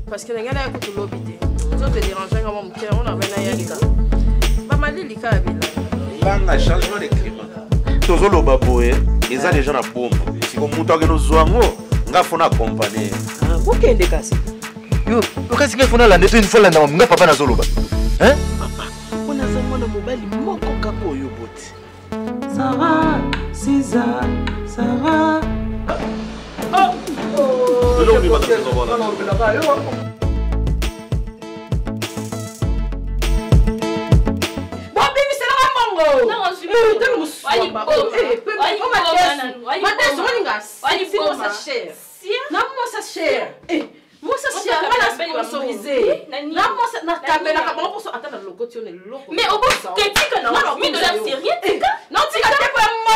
Parce que les gars, ils écoutent l'obité. Ils ont te dérangé comme mon cœur, on a bien yalika. Pas mal lika banga changement de climat. Tozo lo baboye, ils ont les gens à bombe. Si comme muto que nous zoango, nga fona accompagner. Ah, pourquoi il décasse? Yo, kasi que fona la neto une fois là na nga papa na zoloba. Hein? Papa, on a zamana mobile moko kako yo bote. Ça va, César, ça va. Mais au bout, critique non, mais de la série, non, tu as fait un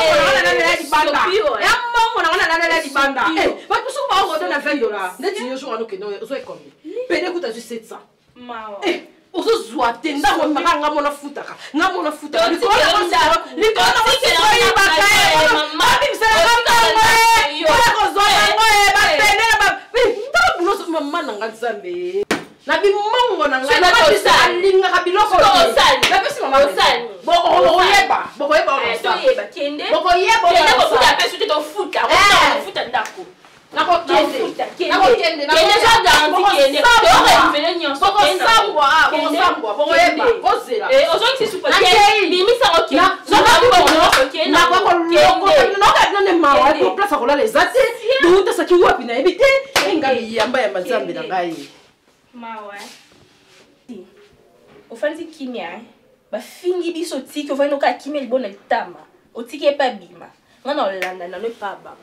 Ofanzi kimia ba fingi biso tiki ofani oka kimia libona litama otiki e pa bima ngana olanda na le pa ba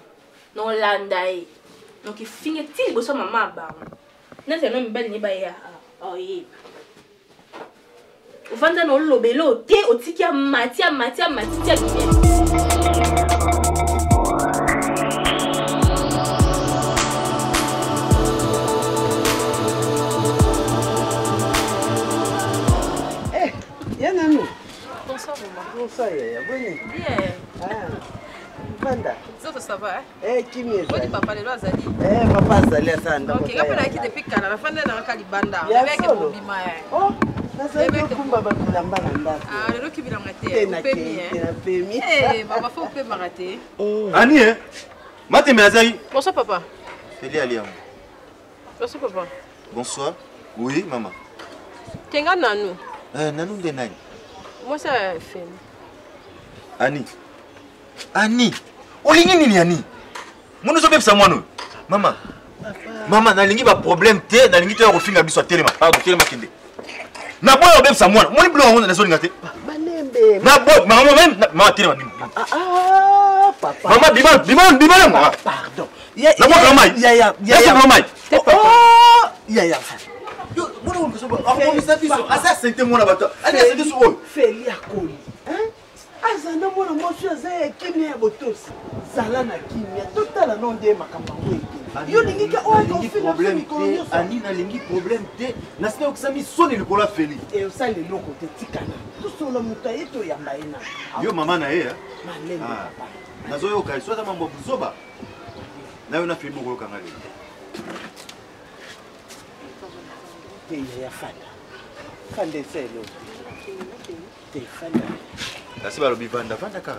no landa e donc fingi tiki boso mama ba na te no mbali ni ba ya oye ofanda no lobelo te otiki ya matia Bonsoir, maman. Bonsoir, Yaya. Bonne. Bien. Ah. Banda. Ça va, hein? Eh, qui m'est ça? Oui, papa, les Azali. Eh, papa, Azali, ça. Ok, il a qui depuis Canada. La fin de la Calibanda. Avec le oh, ça c'est le combat de la banda. Ah, le qui vient rater. Permis. Eh, papa, faut pas m'arrêter. Ani, hein? Mate Meazai. Bonsoir, papa. Feli Aliam. Bonsoir, papa. Bonsoir. Oui, maman. Tenga Nanou. Nanou de Nani. Moi, ça fait. Ani. Olingi nini Ani? Mono so bepsa mwana. Mama. Mama nalingi ba problème te, nalingi te refinga biso telema. Pardon, telema kende. Na boyo bepsa mwana. Moni blo ngona nazo ngate. Banembe. Na boy, mama même mama telema nini. Ah, papa. Mama bima mama. Pardon. Na boyo mai. Ya. Mai. Oh, ya. Yo, mona on so ba. On bisa biso. Asa sente mona bato. Ani sente so oy. Feli akoli. Hein? Azana mwana mwasi azaya kimia ya botosi. Zala na kimia. Totala non de makamba ngwe. Yo lingika oya confina problème te. Ani na lingi problème te. Na sika okusami soni likola Feli. Et osali loko te tikana. Tosola muta yeto ya maina. Yo mama na ye, hein? Malene papa. Nazo yo kai swata mambo buzoba. Na yo na Feli moko kangale. Ya fanda. Fanda selo. Te fanda. Kasi balobi vanda kaka.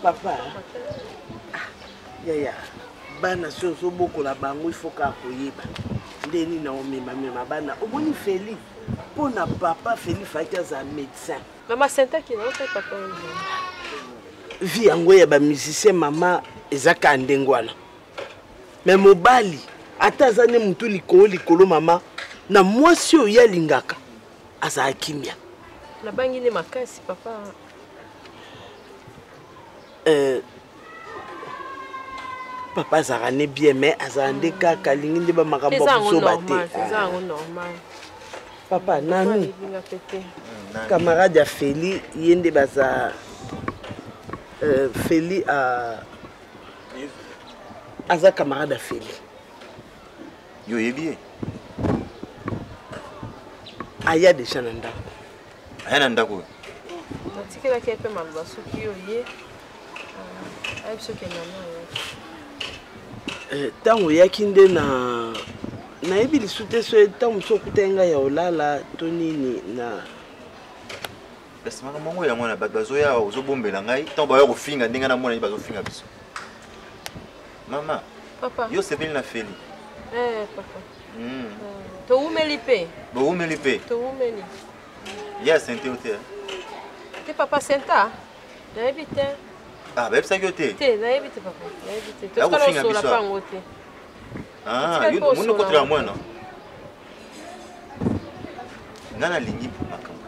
Papa. Ya. Bana soso boko la bango ifoka koyeba. Ndeni na omema bana. Omoni Feli. Pona papa Feli faki za médecin. Maman Senta qui n'a pas papa. Vi yango ya ba musicien mama ezaka ndengwana. Mais mobali atazane mutu likolo mama na mwasi oyo yalingaka aza kimia. La bangi ne makasi papa. Papa azarane bien mais azande kaka lingi nde ba makambo so bate. C'est normal. Papa nani camarade ya Feli yende baza Feli aza camarade ya Feli. Yo yebi. Aya déjà na ndako. Aya na ndako. Natikela kepe mabasu kiyo ye. Ayi soke nana. Tango yaki nde na yebi lisute so tango so kutenga ya olala to nini na parce que maman ya mwana bazo ya ozo bombela ngai tango ba yo kofinga ndinga na mwana bazo finga biso mama Papa. Yo sebeli na feli. Papa. To umeli pe. Bo umeli pe. To umeli. Ya sente ote. Te papa senta. Na ebite. Ah, ba ebisa ote. Te, na ebite papa. Na ebite. To kala so la pango te. Ah, yo muno kotra mwana. Ngana lingi makambo.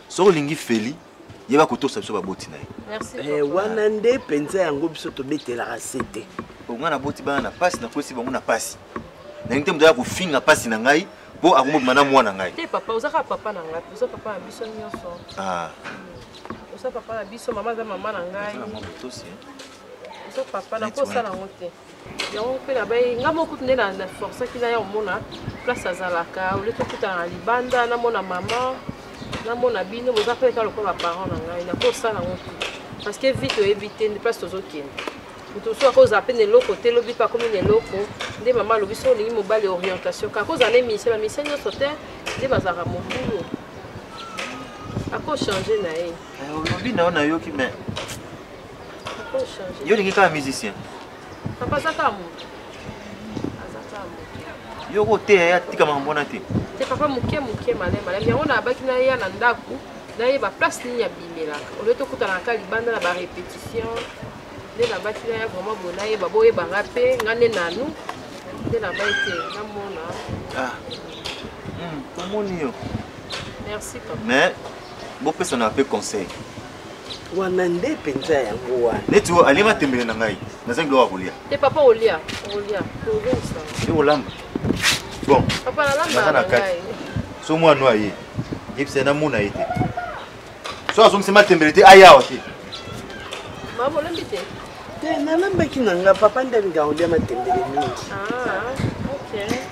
So lingi feli. Yeba kotosa biso baboti na ye. Merci papa. Wana nde penza yango biso tobetela sete. Ngana boti bana na pasi na kwesi bango na pasi. Na ngite mudaya kofinga pasi na ngai po akomo bimana mwana ngai. Te papa, uzaka papa na ngai. Uza papa na biso nyonso. Ah. Uza papa na biso mama za mama na ngai. Uza papa na kosa na ngote. Yango pe na bai ngamo kutunde na force ki na ya omona place azalaka, ole to kutana libanda na mona mama. Na mona bino boza pe ka lokola parents na ngai na kosa na ngote. Parce que vite éviter ne pas tozokende. Tout ça cause à peine le côté le but pas comme les locaux des maman le biso ni mobile orientation car cause année mission la mission sur terre des bazara mon boulot à quoi changer na eh lobi na ona yo ki mais à quoi changer yo lingi ka musicien papa zaka mo yo ko te ya tika mambona te te papa muke malema yango na baki na ya na ndaku na ye ba place ni ya bimela au lieu to kutana ka libanda na ba répétition de la bâtiment ya vraiment bonaye baboye barape ngane nanu de la baite na mona komoni yo merci papa mais bo pesa na pe conseil wana nde penza yango wana neti wo alima tembele na ngai nazangi lo kolia te papa olia to ça e olamba bon papa na lamba na ngai so mwa no aye yipse na muna ite so azongise matembele te ayawa te mama olambite te nalambaki na nga papa ndalinga olia matembele mingi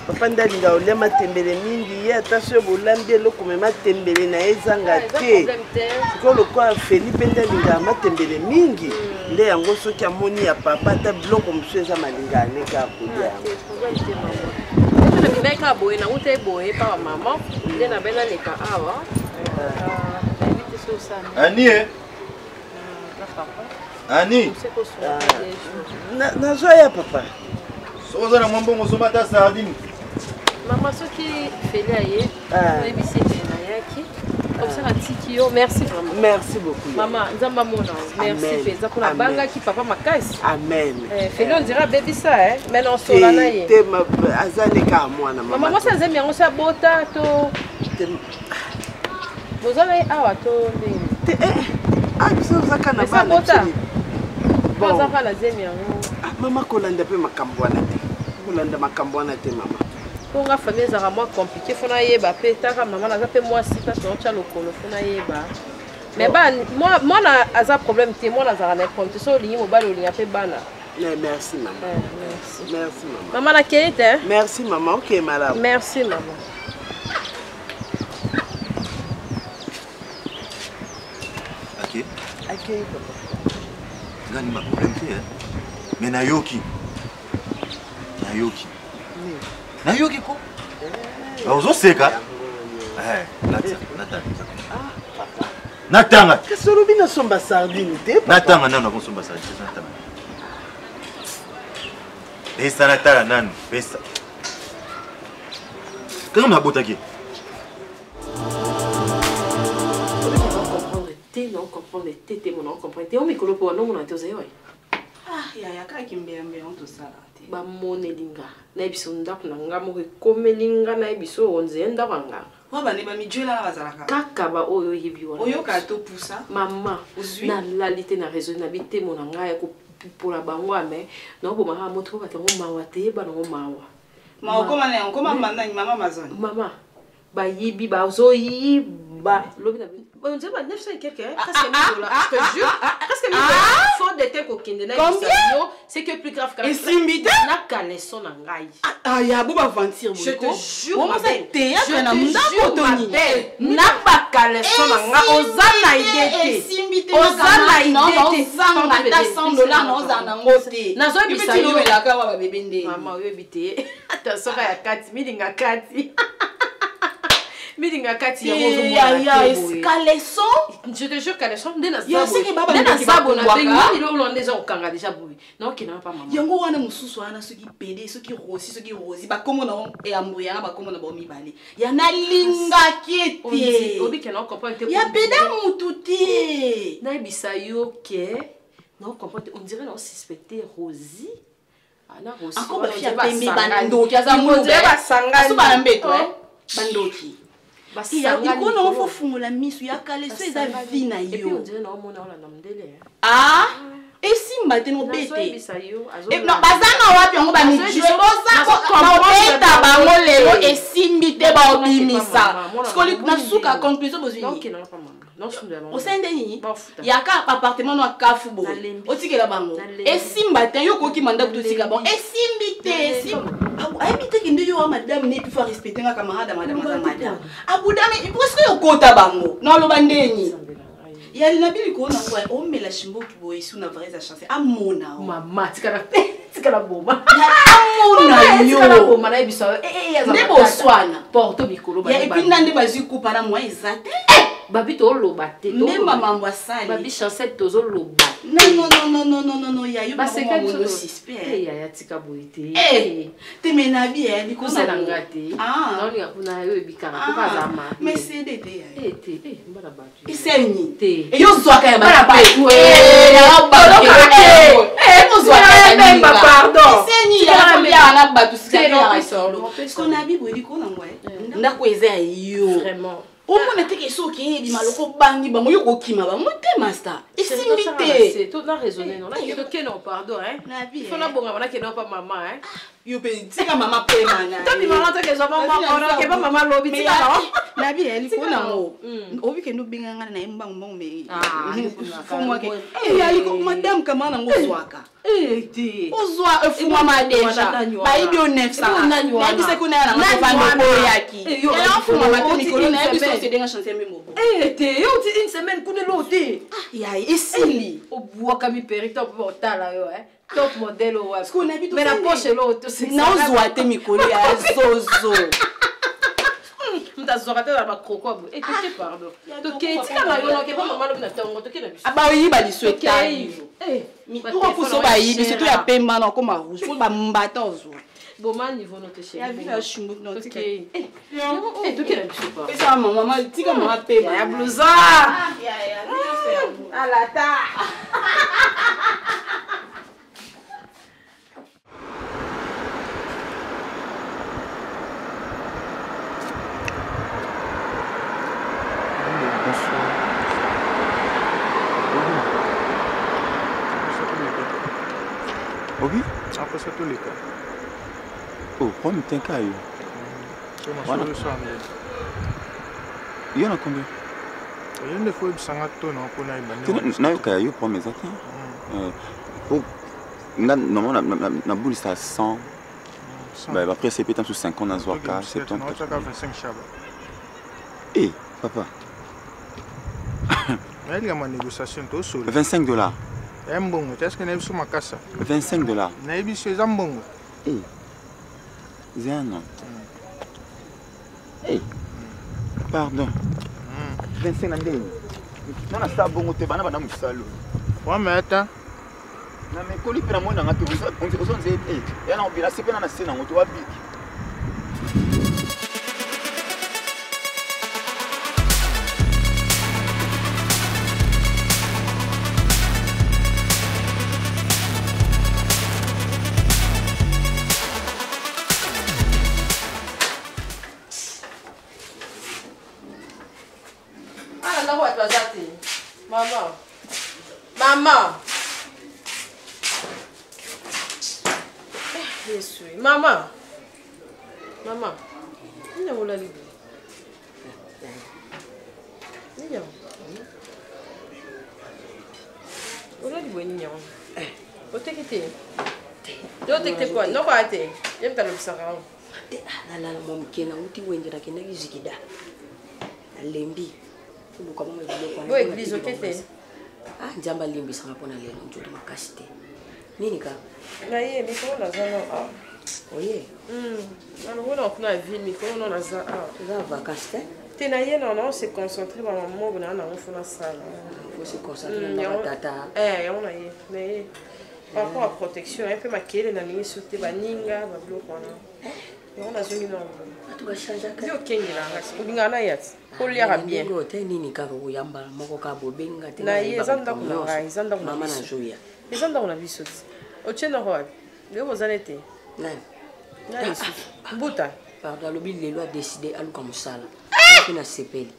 papa ndalinga olia matembele mingi ye ata so bolambi eloko me matembele na ye ezanga te sikoyo lokola felipe ndalinga matembele mingi nde yango soki amoni ya papa ata biloko mosusu eza malinga aneka akolia yango bimeka boye na uta boye pa mama nde na bena leka awa Ani Ani nazoya papa soza na mwambo ngosoma ta sardine mama soki feli aye oyebisi ete na yaki comme ça natiki yo merci vraiment merci beaucoup mama nzamba mona merci mpenza mpona bangaki papa makasi amen feli on dira bebisa mais non sola na ye te azaleka mwana mama mwasi azemi yango so abota to bozala ye awa to ndenge biso ozaka na bana ozaka na zemi yango mama kolanda mpe makambo wana te kolanda makambo wana te mama ponga famille ezaka mwa compliqué fona yeba mpe taka mama naza mpe mwasi kasi otya lokolo fona yeba mais mwana aza problème te mwana azalaka na compte so olingi mobali olinga mpe bana merci maman merci maman mama nakei te merci maman ok malamu merci maman akei papa ngani ma problème te mais nayoki ko ozoseka natanga kasi olobi nasomba sardine te natanga nano akosomba sardine natanga pesa natala nano pesa kaka nabotaki non comprendre tete mon on comprendre te o mikolo po no mona te ozayo ya kaki mbembe on to sala te ba monelinga na biso ndako na nga mo komelinga na biso onze ndako nga wa bane ba mijela bazalaka kaka ba oyo yibi wana oyo ka to pusa mama na lalite na raison na bite mon nga ya ko pour la bangwa mais no bo ma moto ba tango mawa te ba no mawa ma okoma na okoma manda ni mama mazoni mama ba yibi ba zo yiba lobi na On dirait 900 et quelques, presque 1000 $. Je te jure, presque 1000 $. Faute de temps qu'aucun de c'est que plus grave que et Simbité na caleçon na ngai. Ah, il y a beau aventure. Je te jure, ma belle. Je na pas caleçon na nga ozana idée. Simbité ozana idée. Ozana ata $100 na ozana ngote. Nazo bisa yo la ka ba bébé ndé. Maman yo bité. Attention ya kati, midinga kati. Midinga kati ya mozo mo. Caleçon. Je te jure caleçon ndena zabo. Ya seke baba ndena zabo na waka. bengi lo lo ndeza okanga déjà boui. Non ki na pas maman. Yango wana mususu wana soki pede soki rosi ba komo na e ambuya ba komo na ba mibale. Ya na linga kete. Obi ke na comprendre te. Ya peda mututi. Na bisa yo ke. Non comprendre on dirait on suspecter Rosie. Ana Rosie. Ako ba fia pembe bandoki aza mu ba sangani. Asu ba mbeto bandoki. Il a dit qu'on faut fumer la mise il y a calé sur les avis na yo. Ah et si maintenant bête. Et non bazana wapi on ba ni je bosa ko beta ba ngolelo et si mbite ba obimisa. Skoli na suka conclusion bozwi. Non au sein de ni il y a ka appartement na kafubo. Otikela bango. Et si mbate yo ko ki manda kutika bon. Et si mbite si habite ki ndio madame ne peut respecter nga camarade madame. Abudami presque yo kota bango. Non lo bandeni. Il y a l'inabili qu'on a quoi on met la chimbo qui boit ici na vraie chance amona maman tikala bomba amona yo tikala bomba na biso ne boswana porto mikolo ba ya epi nande bazi coupa na moi ezate babi to loba te to ne maman wasali babi chancette tozo loba non ya yo ba mo suspect ya tika boite te menabi di ko na ngate non ya kuna yo bikara ko kazama mais c'est dédé te mbala ba isenyi te e yo zwaka ya ba ya ba pardon isenyi ya ya na ba tu sikana solo ko na bibo di ko na ngwe ndako eza yo vraiment au moins te que so ki di maloko bangi ba moyo ko kima ba mote master isimbite tout na raisonner non là il faut que non pardon il faut na bonga bana que non pas maman yo pe tika mama pe mana tabi maman to que zo maman on que pas maman lobi tika na bi eli ko na ngo obi ke no binga ngana na imba mbong me fo mo ke ya liko madame kama na ngo zwaka ti ozwa efuma ma deja ba ibi o 900 na bi se ko na na ko bando ko yaki ya fuma ma te mikolo na bi so se denga chance memo te yo ti une semaine kune lo te ya isili o bua kami perito po tala yo top modèle wa mais la poche lo to se na ozwa te mikolo ya zozo mtazora te ba kroko bo te pardon to ke tika na yo no ke ba mama lo na tongo to ke na biso aba yi ba di souhaiter mi to ko so ba yi biso to ya pemba na ko ma rouge ko ba mbata ozwa boma niveau no te chérie ya vila chumbu no tika to ke na biso pa esa mama tika mama pemba ya blousa ya ala ta Oui? Après ça, tous les cas. Oh, prends un caillou. Voilà. Il y en a combien? Il y a des fois, il y a un caillou, prends mes attentes. Normalement, la boule, c'est à 100. Après, c'est peut-être sous 50 ans, 70. Eh, papa. Il y a une négociation. $25. Est-ce que tu as vu ma casse? $25. Tu as vu ce zambongo? Eh, c'est un an. Eh, pardon. 25 ans. Non, non, ça bon, tu vas pas me saluer. Ouais, mais attends. Non, mais quand tu as mon nom, tu vas on dit, eh, il y a un peu de la scène, tu vas vite. Maman. Yes, oui. Maman. Maman. Il est où la libre? Niño. Ola di boni niño. O te kite. Yo te kite quoi? Non pas te. Yem ta lo bisaka. La mom kena uti wendira kena gizikida. Lembi. Luka mama bilo kwa. Bo église o kete. Ah, njamba lembi sanga pona lelo njoto makasite. Nini ka? Na ye mi ko na zalo. Ah. Oye. Alors on a ville mi ko na za. Ah. Za vacances. Te na ye non se concentrer ba maman bona na on fona sala. Faut se concentrer na tata. On a ye. Mais par rapport à protection, un peu maquillé na mingi sauté ba ninga ba bloc on a. On a zoni non. Tu vas changer ka. Yo kengi la ngasi. Ubinga na yat. Ko liara bien. Ngo te nini ka ko yamba moko ka bobenga te. Na ye zanda ko na zanda ko mama na joya. Zanda ko na biso. O chena ho. Yo bozanete. Nani? Nani su. Mbuta. Pardon, le bill lelo a décidé à luka musala. Kina sepeli.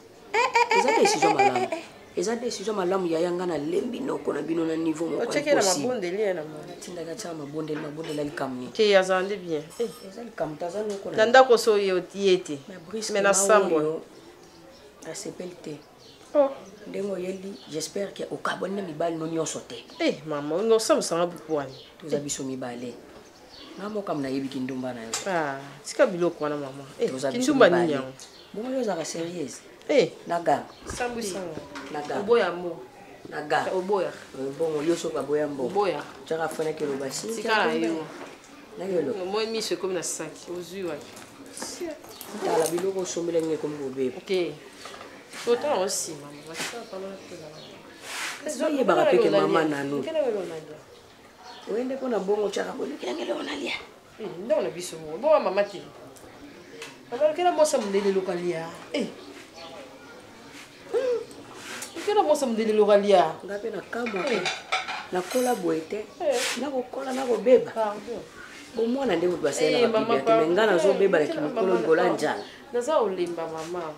Eza décision malamu ya yanga na lembi noko na bino na niveau moko. O cheke na mabonde li na mo. Tinda ga cha mabonde la likamni. Ke yazande bien. Eza likamta za noko na. Nanda ko so yo tiete. Mais na sambo. A sepeli te. Oh, ndengo yeli, j'espère que au kabonne mibali no nyonso te. Maman, no sam sanga bupwani. Toza biso mibale. Namo kam na yebi kindumba na yo. Ah, tika biloko wana mama. Kindumba ni yango. Bon yo za sérieuse. Naga. Sambu sanga. Naga. Oboya mo. Naga. Oboya. Bon yo so baboya mbo. Oboya. Tjaka fona ke lo basi. Tika na yo. Na yo lo. Moi mi se comme na sac. Ozui wa. Tala biloko sombele ngé comme bobé. OK. Autant aussi maman. Ça pendant la chose. Zo yeba rapeke mama nanu. Kena welo nadia. Oende pona bongo tjaka ko le kenge lo nalia. Ndo na biso mo. Bo mama ti. Alors kena mosa mundele lokalia. Kena mosa mundele lokalia. Ngape na kamwa. Na kola boete. Na ko kola na ko beba. Pardon. Bon mwana ndeko twasela bibi ati ngana zo beba la kimikolo ngolanja. Naza olimba mama.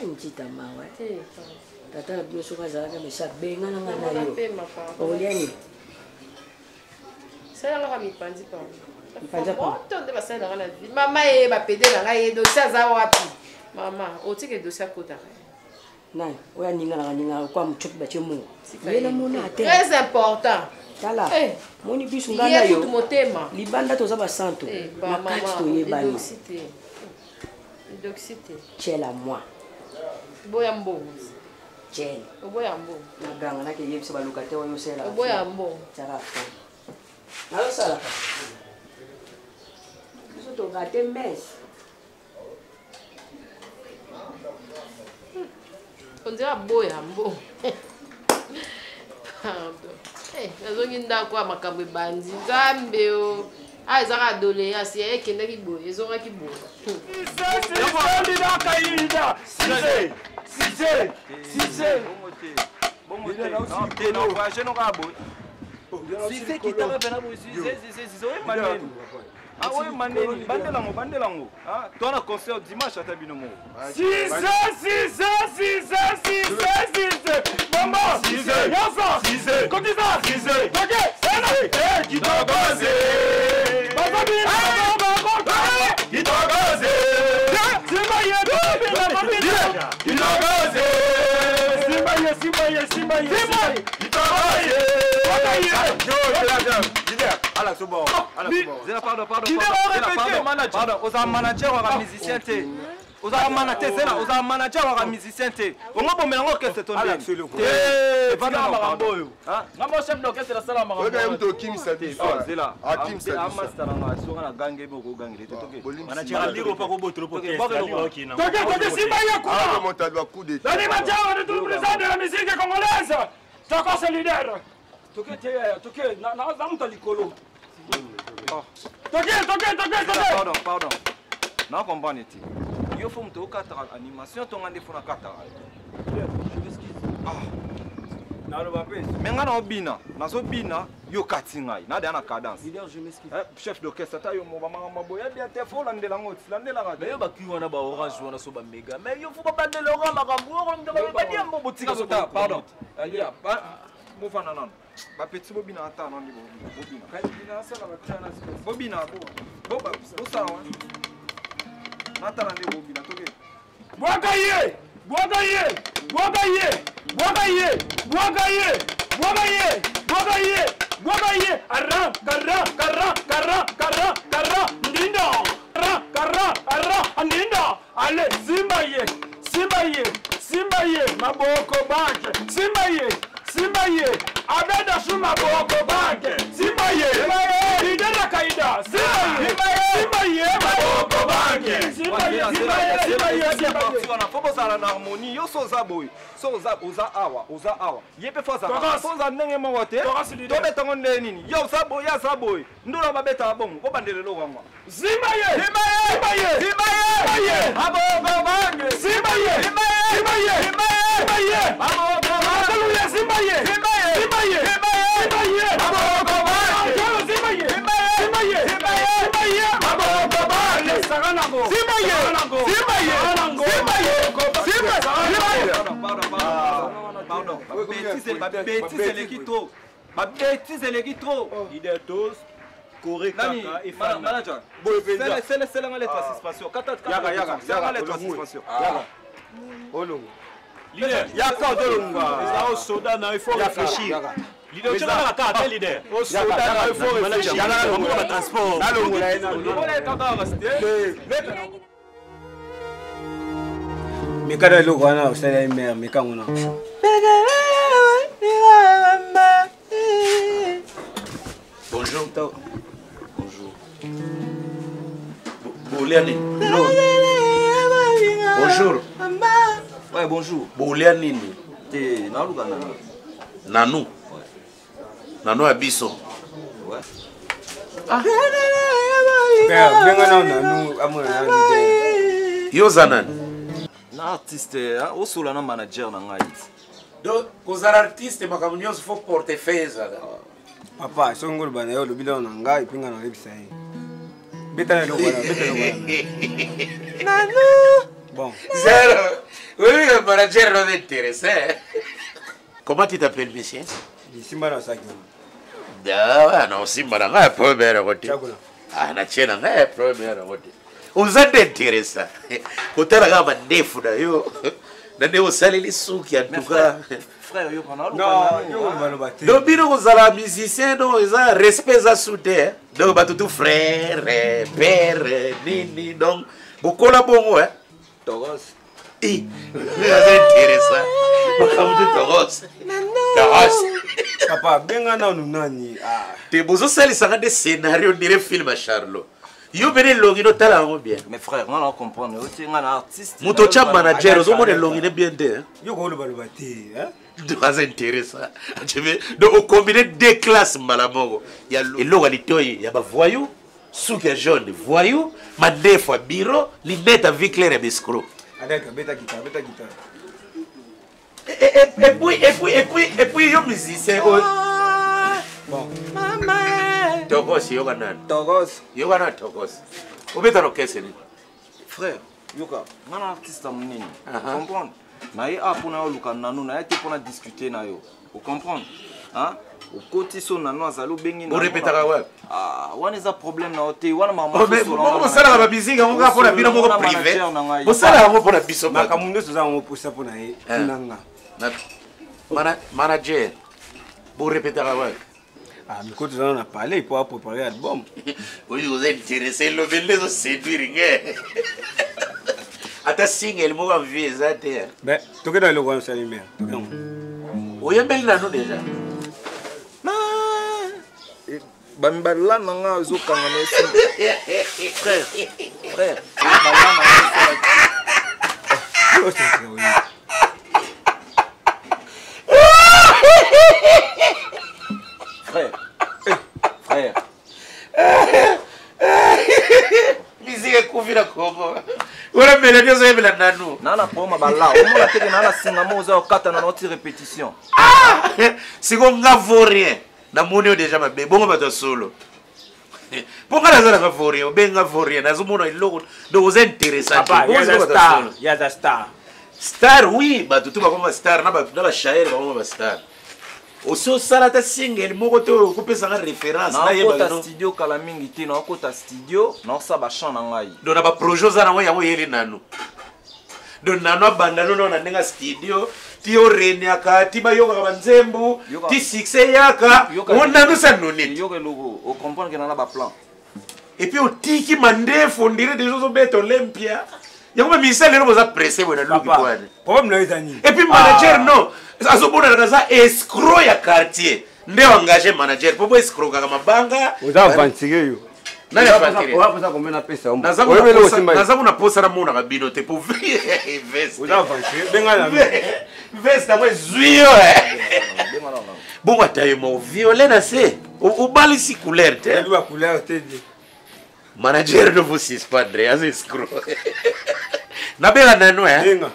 Njita mawa. Tata na biso kazalaka mesha benga na ngana yo. Oliani. Sala la mi pandi pa. Mpanja pa. Tonde basala ngana vi. Mama e ba pede na ngai dossier za wapi. Mama, otike dossier kota. Nani? Oya ninga na ninga kwa mchoki ba chemu. Yena mona ate. Très important. Tala. Moni biso ngana yo. Libanda toza ba santo. Makati to yebani. Doxité. Chela moi. Boya mbo. Chel. Boya mbo. Naganga nake yebisa ba lokate wa yosela. Boya mbo. Tara fa. Nalo sala. Biso to gate mes. On dirait boya mbo. Pardon. Nazongi ndako ya makambo bandi. Nzambe o. Ah, ça a donné à c'est qui n'est pas beau, ils ont qui beau. Ah oui, bandelango. Ah, toi on a concert dimanche à Tabinomo. 6 maman, 6 Yafa, 6 Kotisa, 6 OK, c'est qui doit passer. Pardon, aux manager ou musicien te. Aux manager ou musicien te. On va bomber l'orchestre ton Ngamo chef d'orchestre la sala marambo. Oga mto Kim Sadi. Zela. Kim Sadi. Master nga so na gange boko gange te toke. Manager ndiko pa ko botro po ke. Toke Simba yako. Ah monta doit coup de. Dani Machao de tout président de la musique congolaise. Toko solidaire. Toke na mto likolo. Toke. Pardon. Na comprendre ti. Yo faut mto katara animation to ngande fona katara. Mais ngana obina, nazobina yo katingai, na dana cadence. Leader, je m'excuse. Chef d'orchestre ta yo moba maboya bien te fo landela ngoti, landela ngati. Mais yo baki wana ba orange wana so ba mega. Mais yo faut pas bandela orange makambo, orange ba dia mbo botika so ta. Pardon. Ya, mo fana non. Ba petit bobina ata non ni bobina. Kai bina sala ba tana bobina bo bo sawa. Nata na bobina toke. Mwakaye! Allez, Simbaye, maboko banke, Simbaye, abeda shuma boko banke, Simbaye, idera kaida, Simbaye, maboko banke, Simbaye. On a faut ça en harmonie, yo soza boy, soza oza awa, yepe faza, soza ndenge mawate, to betongo nini, yo saboy, ndura babeta bongo, ko bandele lo wangwa. Simbaye, maboko banke, Simbaye. Bêtise l'équitro. Il est tous correct. Manager. C'est la lettre satisfaction. Leader, il y a encore de l'onga. Au Soudan, il faut réfléchir. Leader, tu as la carte, leader. Au Soudan, il faut réfléchir. Il y a le transport. Mais quand il y a c'est la mère, mais quand on a. Bonjour. Bonjour. Ouais, bonjour. Boulia nini? T'es Nanou. Nanou Abisso. Ouais. Yo Zanan. Na artiste, au solo na manager na ngai. Donc, aux artistes, il faut porter feza. Papa, si on va le bilan en gars, il pinga dans les bissailles. Bêta le bon. Zéro. Oui, le manager non intéressé. Comment tu t'appelles, monsieur? Simba na Saki. Ah, non, Simba na première côté. Ah, na tchena na première côté. Vous êtes intéressé. Quand tu as la ndefu na yo. Na ndeo saleli suki en tout cas. Frère, yo kana lu. Donc bino ko zala musicien no eza respect za soute. Donc ba tout frère, père, nini donc beaucoup la bongo hein. Toros. Eh, c'est intéressant. Toros. Papa, benga na nani. Ah. Te bozo sali sanga des scénarios dire film à Charlot. Yo bene longino tala ngo bien. Mais frère, on va comprendre. Yo ti ngana artiste. Muto cha manager ozo mo longine bien de. Yo ko lo balobati, hein? C'est intéressant. Donc on combine deux classes malamogo. Il y a le localité, il y a ba voyou, souke jaune, voyou, mandefo biro, linette avec clair et escroc. Avec beta guitare. Et puis, yo musicien. Bon. Togos, Yoganan. Togos. Obeta no kese ni. Frère, yoka, ngana artiste munini. Comprendre? Na ye apona luka nanu na yete pona discuter na yo. Vous comprendre? Hein? Au côté son nanu azalo bengi na. On répétera ouais. Ah, wana za problème na hote, wana mama. On sala ba musique, on va pour la bino moko privé. On sala ngo pour la biso. Makamundo soza ngo posa pona ye. Nanga. Manager. Pour répétera ouais. Ah, mais quand tu en as parlé, il pourra préparer l'album. Oui, vous êtes intéressé, le venez de séduire. Ata single mo envie ça terre. Ben, tu que dans le grand salimé. Oui, bel nano déjà. Bambala nanga zo kanga merci. Frère. Frère. Musique kouvira komo. Ora mélodie zo ebela nanu. Nana poma bala. Omona teke nana singa moza okata na notre répétition. Ah! Siko ngavo rien. Na moni déjà mabe. Bongo bato solo. Pourquoi la zone ngavo rien? Benga rien. Nazo mona iloko. Donc vous intéressant. Papa, il y a des stars. Star oui, bato tu ba comme star na ba shaer ba comme star. Oso salata single moko to kopesa nga référence na yeba no studio kala mingi te na kota studio na sa ba chant na ngai do na ba projet za na yango yeli nanu donc nano abanda nono na ndenga studio ti orenyaka ti bayoka banzembu ti succès yaka nano sa nonete yoka logo o comprendre que nana ba plan et puis otiki mandefu ndire des choses bête Olympia yango misala lelo boza pressé bona luki kwane problème na ezani et puis manager non azobona kaza escroc ya quartier nde engagé manager popo escroc kaka mabanga oza avantirie yo nani avantirie oza komena pesa ombo naza kuna posa na mona kabino te po veste oza avantirie benga na veste na zuyo bon ataye mo violet na se ubali si couleur te ba couleur te manager ne vous suspendre as escroc na benga nano benga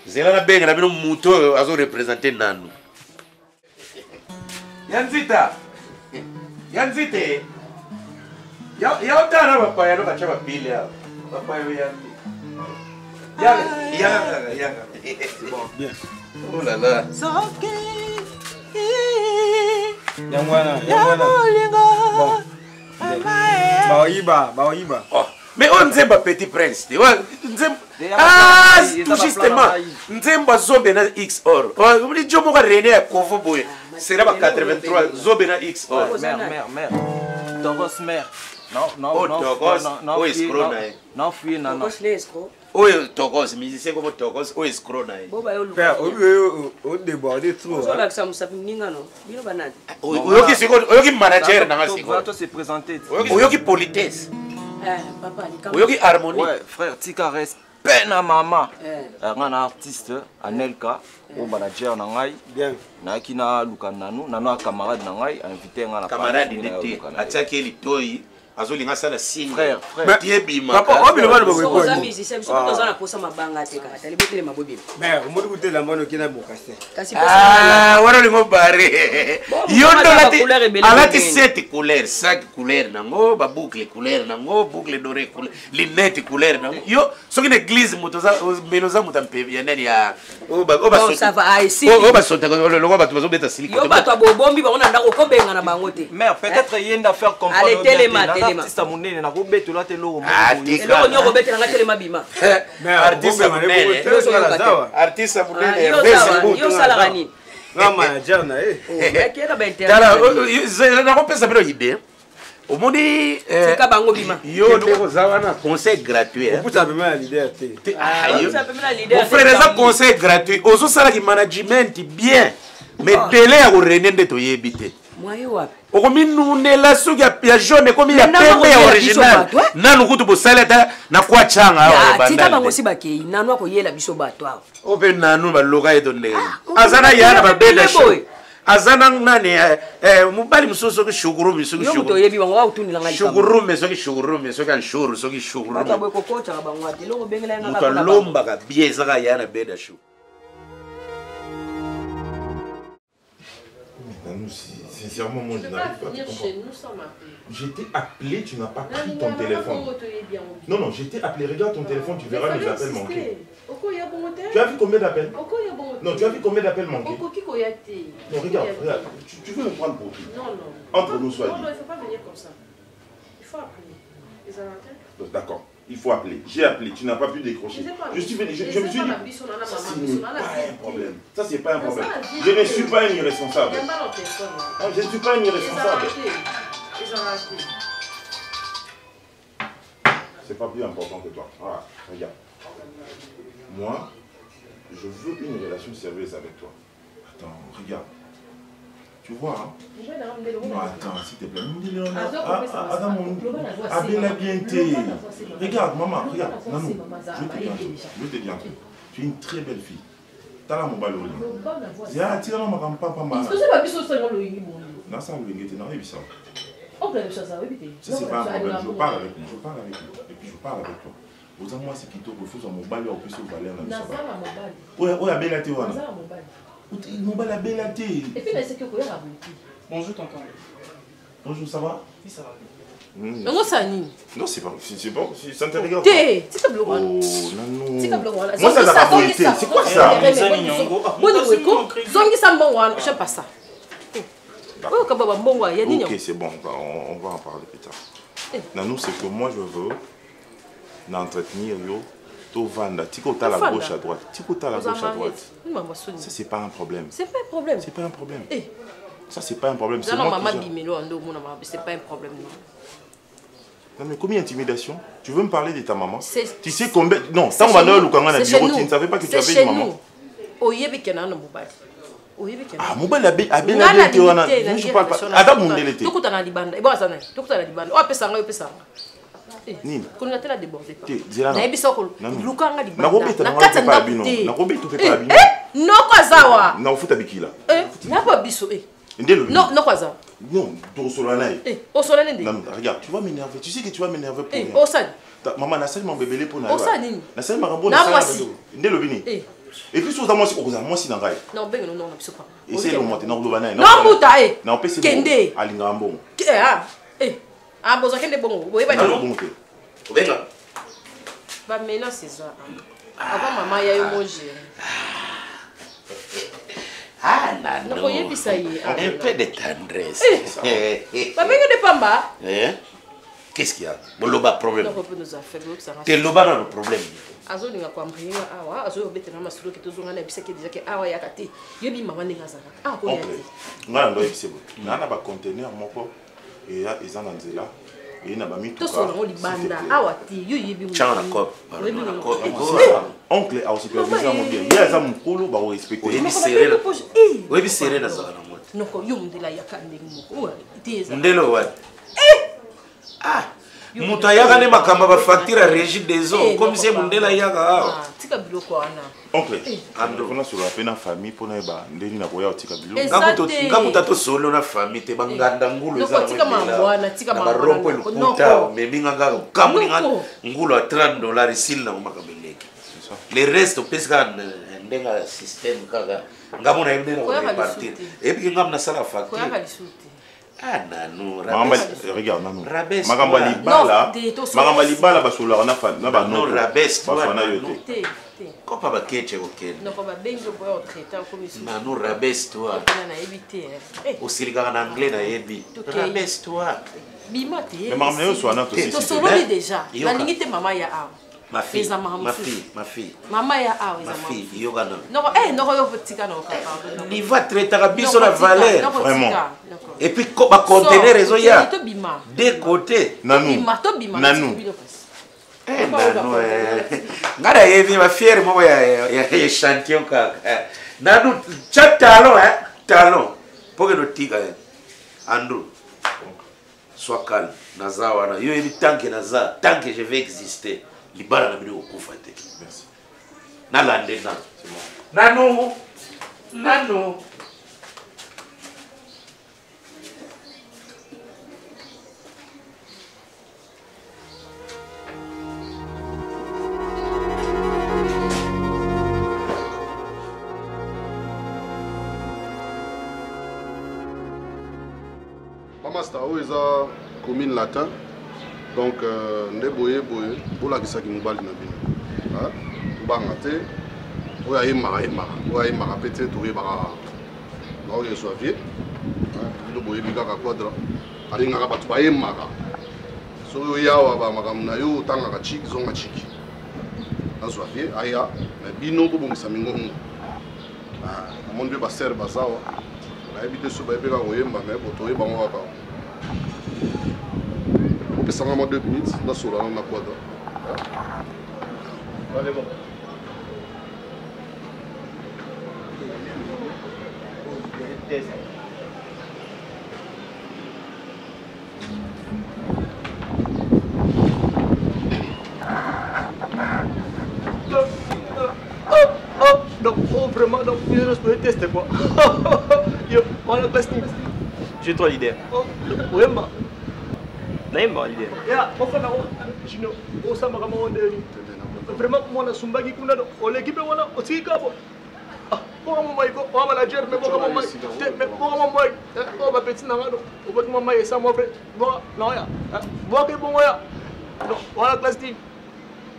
zela na benga na bino muto azo représenter nano Yanzite ya otana papaya no kacha bapile ya papaya yambi ya bon bien oh là là yangwana bon baoyiba oh mais on nzemba petit prince nzemba ah tout justement nzemba zobe na XOR oh mli jomo ka René ya Kovo boye sera ba 83 zobe na XOR mère Togos mère non Togos o escroc na non fui na Togos le escroc o Togos musicien comme Togos o escroc na boba yo père o déborder trop so la ksa musafi ninga no bino banani oyoki manager na ngasi ko to se présenter oyoki politesse papa ni kama oyoki harmonie ouais frère tika respect na mama ngana artiste Anelka o manager na ngai bien na kina lukana nanu camarade na ngai invité nga na camarade n'était ataki litoi azolinga sala signe frère tie bima papa obilo bana so bako za musicien so toza na posa mabanga te kaka tali betele mabobi mais omodi kutela mbano kina bokase kasi wana lingo bare yondo alati 7 couleurs 5 couleurs nango ba boucle couleur nango boucle dorée couleur lunette couleur nango yo soki na église motoza menoza mutampe ya nani ya oba ça va ici oba sota longo bato bazobeta siliko yo bato abobombi bangona ndako kobenga na bango te mais peut-être yenda faire comprendre allez telema artiste monene na kobetela te lo eloko nyoko betela nga telema bima artiste monene artiste monene yo sala gani nga manager na kera ba intérêt na kopesa bino idée omoni tika bango bima yo ndeko zawana conseil gratuit puta bima ya leader te mon frère eza conseil gratuit ozo sala ki management bien mais délai ya ko René nde to yebi te mwayo wapi okominunela suki ya jaune komi ya pembe ya original nanu kutu bosaleta na kwa changa tika bango si bakei nanu akoyela biso bato awo ope nanu baloka eto ndenge azana yana babeda show azana nani mobali mosusu soki shukurumi soki toyebi bango wautundila ngai shukurumi soki anshuru soki shukurumi ata bwekokotaka bango ati longo bengela nga moto alombaka bie ezaka yana beda show. Sincèrement, moi, je n'arrive pas à comprendre. Je t'ai appelé, tu n'as pas pris ton téléphone. Non, je t'ai appelé. Regarde ton téléphone, tu verras les appels manqués. Tu as vu combien d'appels? Non, tu as vu combien d'appels manqués? Non, regarde. Tu veux me prendre pour qui? Non. Entre nous, sois dit. Non, il ne faut pas venir comme ça. Il faut appeler. D'accord. Il faut appeler. J'ai appelé, tu n'as pas pu décrocher. Je suis venu, je me suis dit, ça c'est pas un problème. Ça c'est pas un problème. Je ne suis pas un irresponsable. Je ne suis pas un irresponsable. C'est pas plus important que toi. Voilà, regarde. Moi, je veux une relation sérieuse avec toi. Attends, regarde. Tu vois, hein? Non, attends, s'il te plaît. Abela bien t'es. Regarde, maman, regarde. Nanou, je te dis un truc. Tu es une très belle fille. T'as la mobile au lit. Zia, tire la maman, papa, maman. Est-ce que c'est pas plus au second le lit? Non, ça, vous l'avez dit, non, ça. Ça, c'est pas un problème. Je parle avec lui. Et puis, je parle avec toi. Vous savez, moi, c'est plutôt que faut que mobile au plus au valeur. Oui, Abela t'es. Mobile à belle. Et puis, c'est que quoi? Bonjour, tonton. Bonjour, ça va? Oui, ça va. Non, ça nie. Non, c'est bon, ça ne te regarde pas. Oh, non. Moi, ça n'a pas été. C'est quoi ça? Je sais pas ça. Ok, c'est bon, on va en parler plus tard. Nanou, c'est que moi, je veux l'entretenir Tovanda, Tikota la gauche à droite. Tikota la gauche à droite. Ça, c'est pas un problème. C'est pas un problème. C'est pas un problème. Ça, c'est pas un problème. C'est moi qui c'est pas un problème. Non, mais combien d'intimidation? Tu veux me parler de ta maman? Tu sais combien... Non, tant qu'on va dans le Lukanga, tu ne savais pas que tu avais une maman. Ah, mobile a bien je parle pas. Adam Mundele était. Nini? Regarde, tu vas m'énerver. Tu sais que tu vas m'énerver pour rien. Maman, n'a mon bébé pour n'a et puis surtout moi si dans gaï. Non ben non pas. Et c'est le monter non lobana. Non muta Non pese kende. Alinga mbongo. Ah bozo kende bongo. Boye ba non. Obenga. Ba mena c'est ça. Avant maman ya yo manger. Ah non. Non boye bisaye. Un peu de tendresse. Ba menga de pamba. Qu'est-ce qu'il y a? Boloba problème. T'es loba dans le problème. Azo ninga kwa mringa awa azo betena masuro kitozonga na biseke déjà awa yakati yebi mama ninga zaka ah ko yati ngala ndo yebisebo nana ba conteneur moko et ya ezana nzela et na ba mitu to sona ngoli banda awa ti yo yebi mu chana ko oncle a superviseur mo bien ya za mukulu ba respecter yebi serena na zaka na moto noko yo mundela yakande moko teza ndelo wa ah mutu ayaka ne makamba bafacture ya régie des eaux comme si mundela yaka awa tika biloko wana oncle androna sur la peine famille pona ba ndeni na koya tika biloko ngamuta to solo na famille te banganda ngulu za tika mangwana tika mangwana lukuta meminga ngalo kamuninga ngulu a $30 sil na makabeleki le reste pesca ndenga système kaka ngamona yendera ko repartir et puis ngamna sala facture ah nanu regarde nanu magamba libala basola na ba non rabes ba na yote ko pa ba keche okene non ko ba bengo boyo traiter comme ça nanu rabes toi na éviter osilika na anglais na yebi rabes toi bimate mais maman yo so na to si to solo déjà na ningite mama ya a ma fille maman ya a ma fille yoga non non yo tika no kaka il va traiter biso la valeur vraiment. Et puis ba conteneur réseau ya des côtés nanu nanu ngara yevi ma fière mo ya champion kaka nanu talon pour que no tika Andrew sois calme nazawa na yo yevi tant que je vais exister libala na bino okufa te merci na lande na nanu Masta où est la commune latin donc ne boye pour la kisa qui nous balle na bino hein bangate où a mara peut-être où bara là où est soivier hein boye bika ka quadra ali ngaka batu ba mara so yawa ba makamna yo tanga ka chiki zonga chiki na soivier aya na bino ko bongisa mingongo ah mon dieu ba ser bazawa na ebite so ba beka oyemba mais boto e bango ka ça va 2 minutes, là sur la quadra. Allez bon. Donc vraiment, donc je peux tester quoi. Yo, on a passé. J'ai trop l'idée. Oui, ma. Naimba l'idée. Ya, ofana jino osama kama ondeli. Vraiment mwana sumbagi kuna o l'équipe wana otika bo. Ah, pour moi iko o manager mais pour moi mais pour moi o ba petit na ngado o ba mama esa mo frère. Bon, non ya. Bon que bon ya. Donc voilà classe team.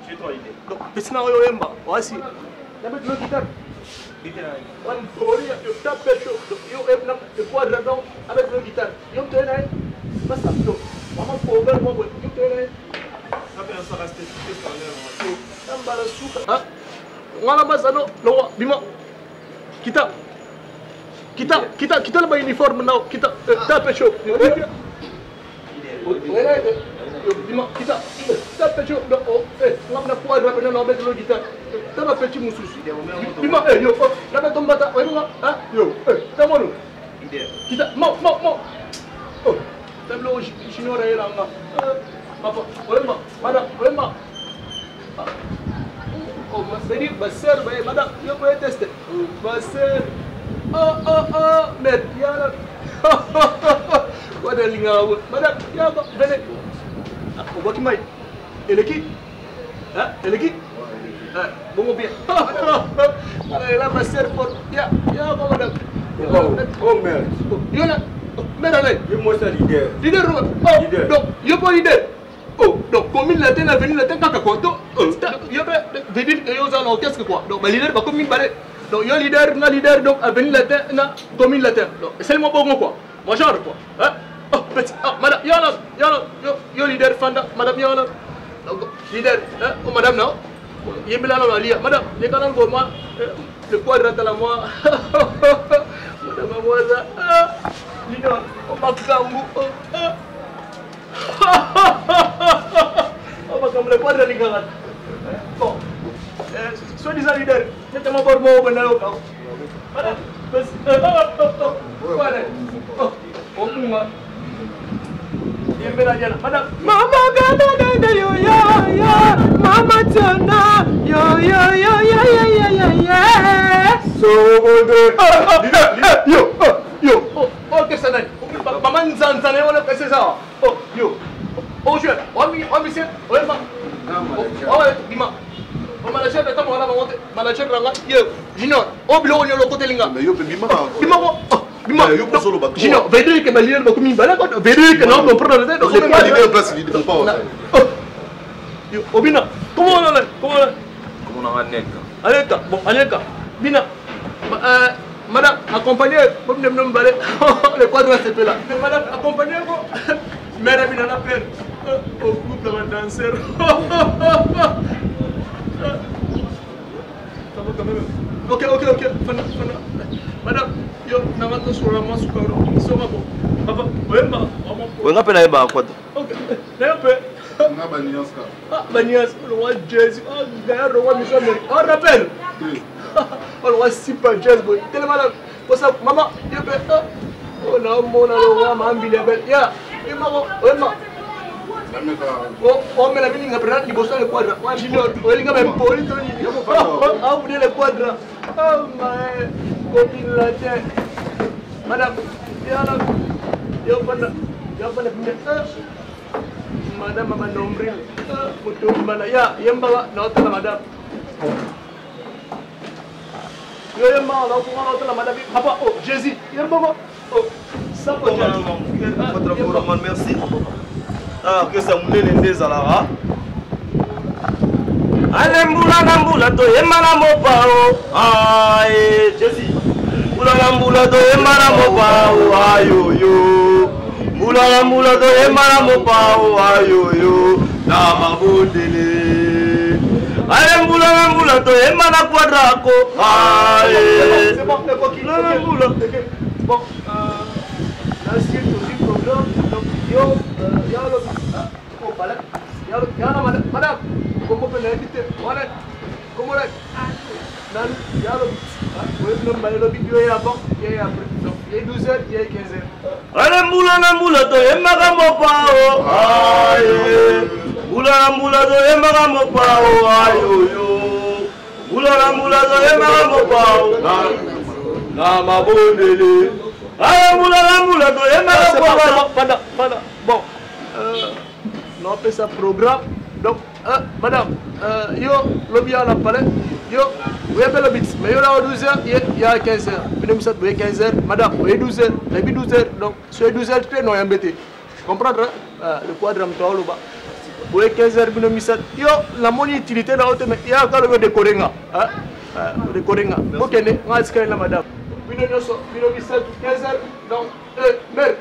J'ai trop l'idée. Donc petit na yo yemba. Voici. La mettre le guitare. One body you tap you have the quadradon avec le guitare. You turn it. Basta. Vamos a mover, vamos a mover. ça reste tout ça là. Ambala suka. Ah. Ngala basano lo bima. Kita le uniforme now. Kita tape show. Bima kita tape show. Oh, ngam kuat berapa nak ambil dulu kita. Tape petit musus. Bima yo, dapat tombata. Ah, yo. Kamu lu. Kita mau. Oh. Tablo chinois là là. Papa, olema, madame, olema. Oh, c'est basser, madame, je peux tester. Basser. Oh, mais yala. Quoi de lingaou. Madame, yaba, venez. On voit qui m'aille. Et l'équipe? Hein? Et l'équipe? Bon bien. Là, basser pour. Ya, madame. Oh, merde. Yona. Merde, allez. Moi, c'est leader. Leader, oh, donc, yo pas leader. Oh, donc, commune latin, avenue latin, kaka quoi. Donc, yo veut dire que yo allons qu'est-ce que quoi. Donc, ma leader, ma commune balai. Donc, yo leader, na leader, donc, avenue latin, na commune latin. Donc, c'est moi bon quoi. Moi, genre quoi. Hein? Oh, petit. Ah, madame, yo leader, fanda, madame, yo là. Donc, leader, hein? Oh, madame, non. Yemela la lia. Madame, les canons pour moi, le quadrat à la moi. Madame, moi, ça. Leader, on va camou. On va camou le quadrat de galat. Bon, soi-disant leader, c'est un mort mort au Benalo. Madame, madame, Mama gada yo ya, Mama tana yo so yo, oh qu'est-ce que ça donne? Maman nzanzane wala qu'est-ce que ça? Oh yo, oh je, on monsieur, ouais ma, oh bima, on manager de temps on a monté, manager ranga yo, junior, oh bilo on yo le côté linga. Mais yo bima ko. Bima, Gino, vedere che Balire ma come bala, vedere che non comprare le teste. Le quali le place di pas. Oh bina, come on aneka. Aneka, bon aneka. Bina. Madame, accompagnez, comme nous nous balai, le quadre c'est là. Mais madame, accompagnez-moi. Mère bina la peine. Au groupe de danseur. Ça va quand même. Ok. Madame, yo namato sur moi sukaro. Soma bon. Papa, wemba. Wenga pena yeba kwata. Ok. Nepe. Na banias ka. Ah, banias, le roi Jésus. Ah, gars, le roi Michel. Ah, rappel. Oh, le roi Sipa Jésus boy. Tellement là. Pour ça, maman, yo pe. Oh, là mon le roi mambi le bel. Ya, imako, wemba. Oh, mais la vie n'a pas de bossa le quadra. Moi, junior, oh, il y a même poli Tony. Ah, vous le quadra. Oh, my. Copine la tête. Madame, yo pada madame mama nombril. Mutum mana ya, yang bawa nota la madame. Yo yang bawa nota la madame. Apa? Oh, Jésus. Yang bawa. Oh, ça pour votre programme, merci. Ah, que ça me donne des alara. Alembula to yemana mopao. Ay, Jésus. Mbula to yemana mopao. Ayoyo. Mbula to yemana mopao. Ayoyo. Na mabondele. Alembula to yemana quadraco. Ay. C'est bon, bon, la suite du programme. Donc, yo madame, comment peut l'inviter? Voilà, comment là? Non, il y a le vidéo et avant, et après. Donc, il y a 12h, il y a 15h. Allez, moula, to yemaka mopao. Aye. Moula, to yemaka mopao. Ayoyo. Moula, to yemaka mopao. Na mabondele. Allez, moula, to yemaka mopao. Pendant. Bon, on appelle ça programme. Donc, madame, yo, lobby à la palais, yo, vous avez le bit, mais yo là à 12h, il y a 15h. Vous avez 15h, madame, vous avez 12h, vous avez 12h, donc sur 12h, tu es non embêté. Comprendre? Le quadre est là-bas. Vous avez 15h, vous avez yo, la monnaie utilité là, mais il y a encore le décoré. Décoré. Ok, on va se là, madame. Vous avez 15h, donc, mère,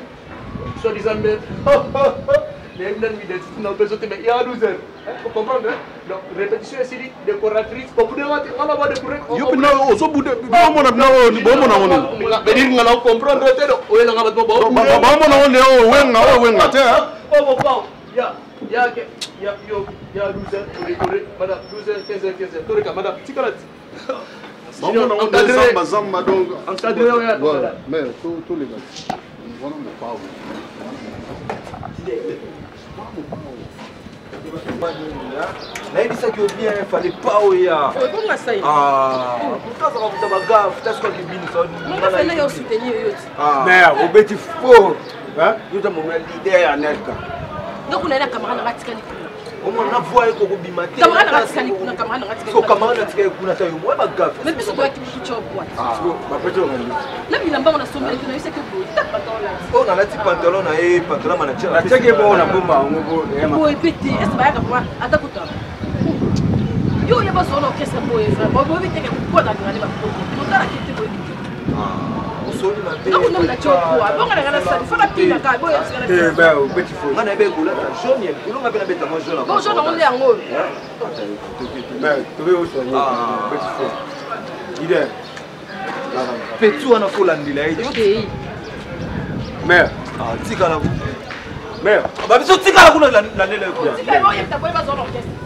soi-disant mère. mais il y a 12 heures. Vous comprenez? Donc, répétition ici, décoratrice. Pour vous demander, on va voir des courants. Yo, non, au so bout de. Bon, mon comprendre. mais tous les gars. Voilà mon pao. nayebisaki yo bien fallait pas oya okazaka kuta bagafu tasikoki mais obeti fort yoza momona leader ya nelka ndokunaenda kamara na batikali omona voye kokobima te kamara na batikali kuna kamara na batikali kamara na tikali kuna ta yo mwa bagafu mais biso toyaki kicho bwa na bilamba ona sombele kuna yise ke bo tapadola on alati pantalon na ye pantalon manatia na teke bo na bomba ngo bo epete est ba yaka kwa atakuta yo ya bazo na kesa bo eza bo bo biteke ko na ngani ba ko tokala kete bo osoni mabe no no na chokwa bonga na sa faka pina ka bo ya sigara te ba o petit fou ngana be gula ta jaune ye gulu ngabe na beta mo jaune bo jaune on le yango mais tu veux aussi petit fou idée petit wana ko landila ye mère tika la mère ba biso tika la kuna landela ko tika bo ya ta bo ba zo na orchestre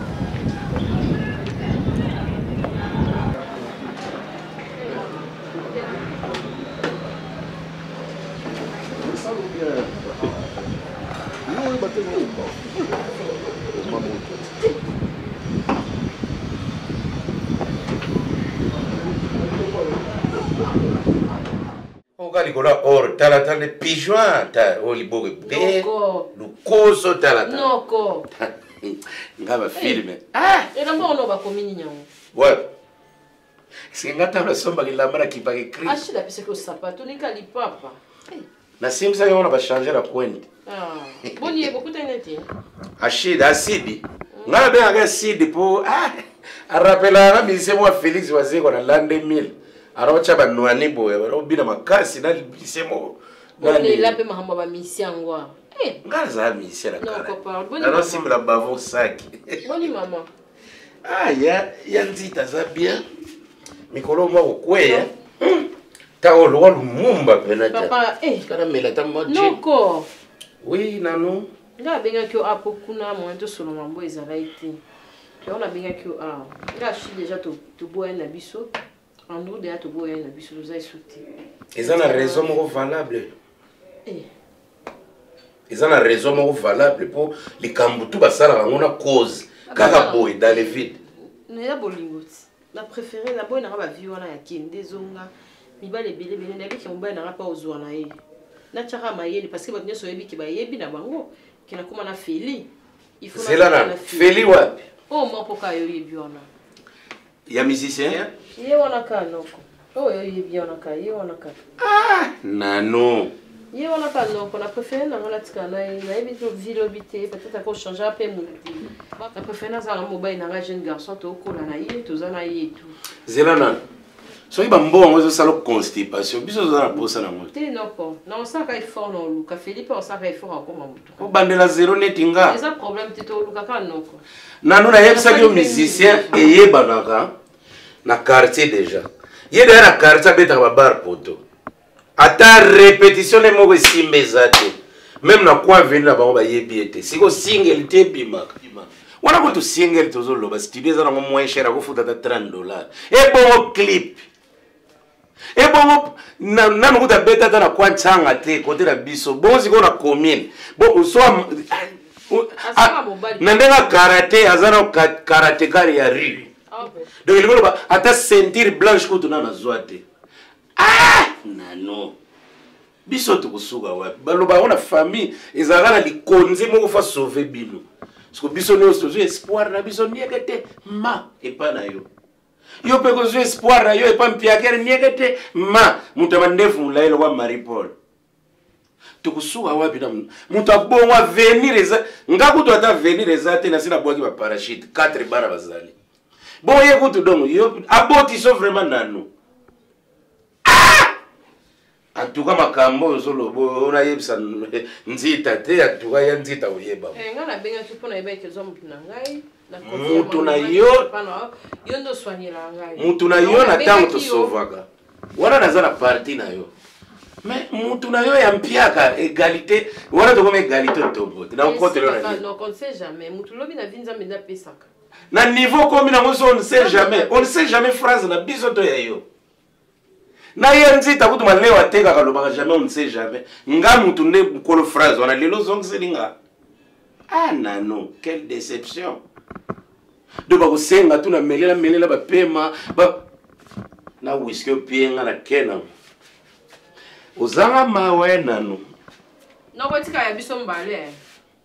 Okaligola or tala le pigeon ta oliboge be lukoso tala noko ngaba filme era mbono bakomini nyango ouais singata la somba kilambara kipake kri ashida pise ko sapato nikali papa na simsa yona ba changer la kwende boni yebo kuteneti ashida asidi ngaba be aga asidi po arapela na mise mo Felix wazeko na lande 1000 arocha banwani boye barobina makasi na bisemo boni lape mahamba ba misiangwa ngaza misi la kara na no simla bavo saki boni mama ya nzita za bien mikolo mo kweya ta olo lumumba penata papa kana mela ta moje noko oui nanu nga benga kyo apo kuna mwento solo mambo ezalaiti kyo na benga kyo nga shi déjà to boya na biso andou de to boya na biso za isuti ezana raison moko valable ezana raison moko valable pour les kambutu basala ngona cause kaka boy dans les vides na bolingoti la préférée la boy na ba vie wana ya kende zonga mibale bele bele na biki mobile na pa ozwa na ye na chaka mayeli parce que ba nyeso yebi ki ba yebi na bango kina kuma na feli il faut na feli wapi mo poka yo yebi wana ya musicien ye wana kanoko yo yebi wana ka ye wana ka nano ye wana kanoko na préféré na ngala tika na yebi to vilobité peut-être à changer un peu mon la préféré na za mobile na jeune garçon to kola na ye to za na ye tout zelana soki bambongo ezosala constipation biso ozala posa nango te noko na osaka effort na oluka Philippe osaka effort akoma motu obandela zero neti nga eza problème te toluka kaka noko nano nayebisaki yo musicien eyebanaka na quartier déjà ye deya na quartier abetaka babar poto ata répétition ne moko esimba eza te même na kwa veni na bango bayebi ete siko singeli te ebimaka wana kutu singeli tozoloba studio eza nango moins cher akofuta ata $30 ebongo clip ebongo nano kuta beta ata na kwa ntsanga te kote na biso bongo sikoyo na commune bon so na ndenge karate aza na karatekari ya rue donc elikoloba ata ceinture blanche kutu na nazwa te nano biso tokosuka wapi baloba yango na famille ezalaka na likonzi moko fa sauve bino siko biso nyonso tozwi espoir na biso nieke te ma epa na yo yo mpe kozwi espoir na yo epa mpiakere nieke te ma moto ya mandefu molai lokwa Marie Paul tokosuka wapi na moto abongo avenir eza nga kutu ata avenir eza te nasi nabwaki baparachute 4 bana bazali bon ye kutu donc yo aboti so vraiment nano En tout cas, makambo ozolobo ona yebisa nzita te en tout cas ya nzita oyeba. Ngana benga tu pona yeba ke zo mutu na ngai. Mutu na yo yo ndo soignera ngai. Mutu na yo na tango to sovaka. Wana nazana parti na yo. Mais mutu na yo ya mpiaka égalité, wana to comme égalité tobo. Na ukote lo na. Non, on sait jamais. Mutu lobi na vinza menda pesaka. Na niveau comme na ngoso on ne sait jamais. On ne sait jamais phrase na bisoto ya yo. Na yenzita kutu maleo ateka kalobaka jamais on ne sait jamais. Nga mutu ne kolo phrase wana lelo zongselinga. Ah non, quelle déception. De ba kusenga tu na melela ba pema ba na whisky opienga na kena. Ozanga mawe nanu. No botika ya biso mbale.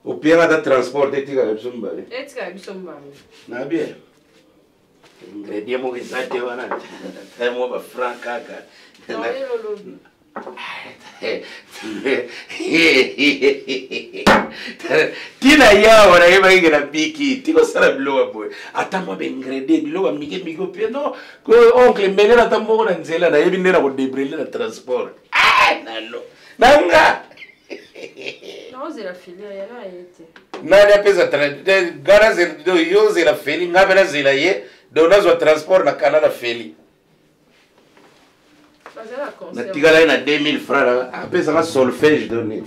Opienga da transport etika ya biso mbale. Etika ya biso mbale. Na bien. Ingredient mo kizate wana. Temo ba franc kaka. No lolo. Tina ya wana yeba ingena biki tiko sala bilowa boy atama be ingredient bilowa mige pia no ko oncle menela tambo na nzela na yebi ndera ko debriller na transport nalo nanga no zela filia ya na yete nani apesa gara zelo yo zela feli ngabela zela ye donazo transport na kanala feli na tigala na 2000 francs apesa ka solfège donné